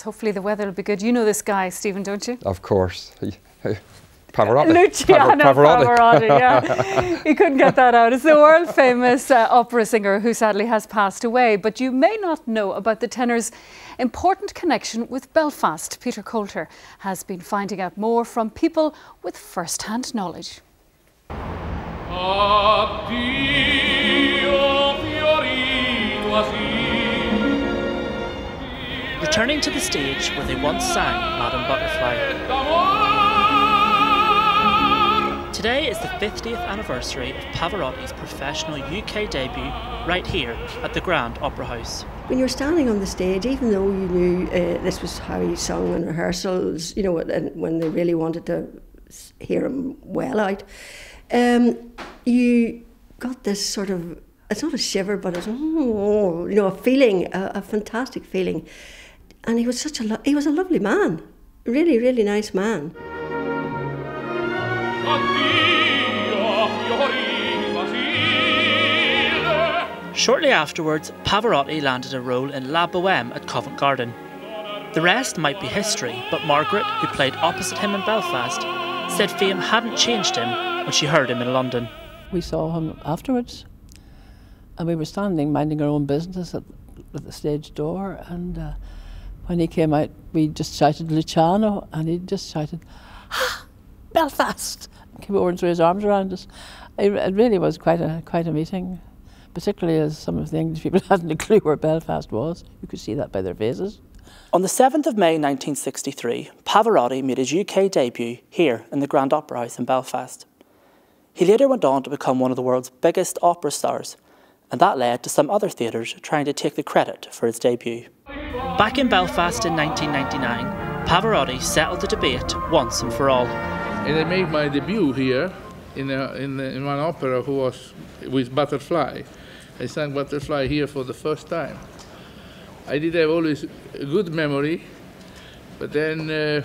Hopefully the weather will be good. You know this guy, Stephen, don't you? Of course. Pavarotti. Luciano Pavarotti, yeah. He couldn't get that out. It's the world famous opera singer who sadly has passed away. But you may not know about the tenor's important connection with Belfast. Peter Coulter has been finding out more from people with first-hand knowledge. Returning to the stage where they once sang Madame Butterfly. Today is the 50th anniversary of Pavarotti's professional UK debut right here at the Grand Opera House. When you're standing on the stage, even though you knew this was how he sung in rehearsals, you know, when they really wanted to hear him well out, you got this sort of, it's not a shiver, but it's, you know, a feeling, a fantastic feeling. And he was he was a lovely man, really, really nice man. Shortly afterwards, Pavarotti landed a role in La Bohème at Covent Garden. The rest might be history, but Margaret, who played opposite him in Belfast, said fame hadn't changed him when she heard him in London. We saw him afterwards, and we were standing minding our own business at the stage door, and when he came out, we just shouted Luciano, and he just shouted, "Ah, Belfast!" and came over and threw his arms around us. It really was quite a meeting, particularly as some of the English people hadn't a clue where Belfast was. You could see that by their faces. On the 7th of May 1963, Pavarotti made his UK debut here in the Grand Opera House in Belfast. He later went on to become one of the world's biggest opera stars, and that led to some other theatres trying to take the credit for his debut. Back in Belfast in 1999, Pavarotti settled the debate once and for all. And I made my debut here in one opera who was with Butterfly. I sang Butterfly here for the first time. I did have always a good memory, but then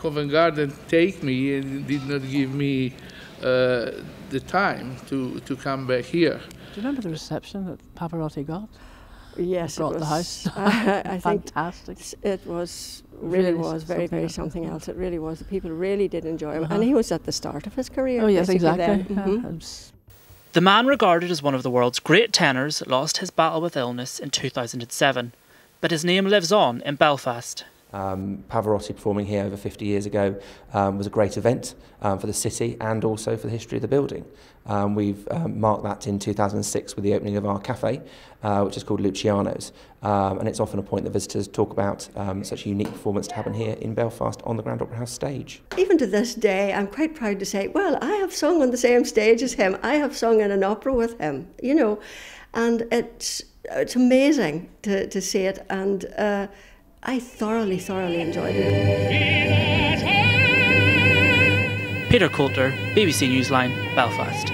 Covent Garden take me and did not give me the time to come back here. Do you remember the reception that Pavarotti got? Yes, brought the house. I Fantastic. Think it was really very something else. It really was. The people really did enjoy him, and he was at the start of his career. Oh yes, exactly. The man regarded as one of the world's great tenors lost his battle with illness in 2007, but his name lives on in Belfast. Pavarotti performing here over 50 years ago was a great event for the city and also for the history of the building. We've marked that in 2006 with the opening of our cafe, which is called Luciano's, and it's often a point that visitors talk about such a unique performance to happen here in Belfast on the Grand Opera House stage. Even to this day, I'm quite proud to say, well, I have sung on the same stage as him. I have sung in an opera with him, you know, and it's amazing to see it, and I thoroughly enjoyed it. Peter Coulter, BBC Newsline, Belfast.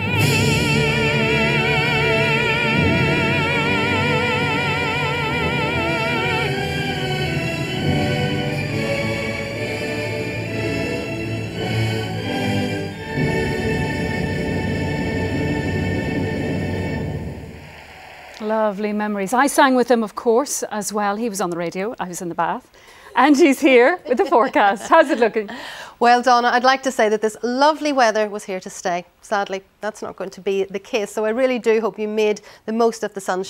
Lovely memories. I sang with him, of course, as well. He was on the radio, I was in the bath. And he's here with the forecast. How's it looking? Well, Donna, I'd like to say that this lovely weather was here to stay. Sadly, that's not going to be the case. So I really do hope you made the most of the sunshine.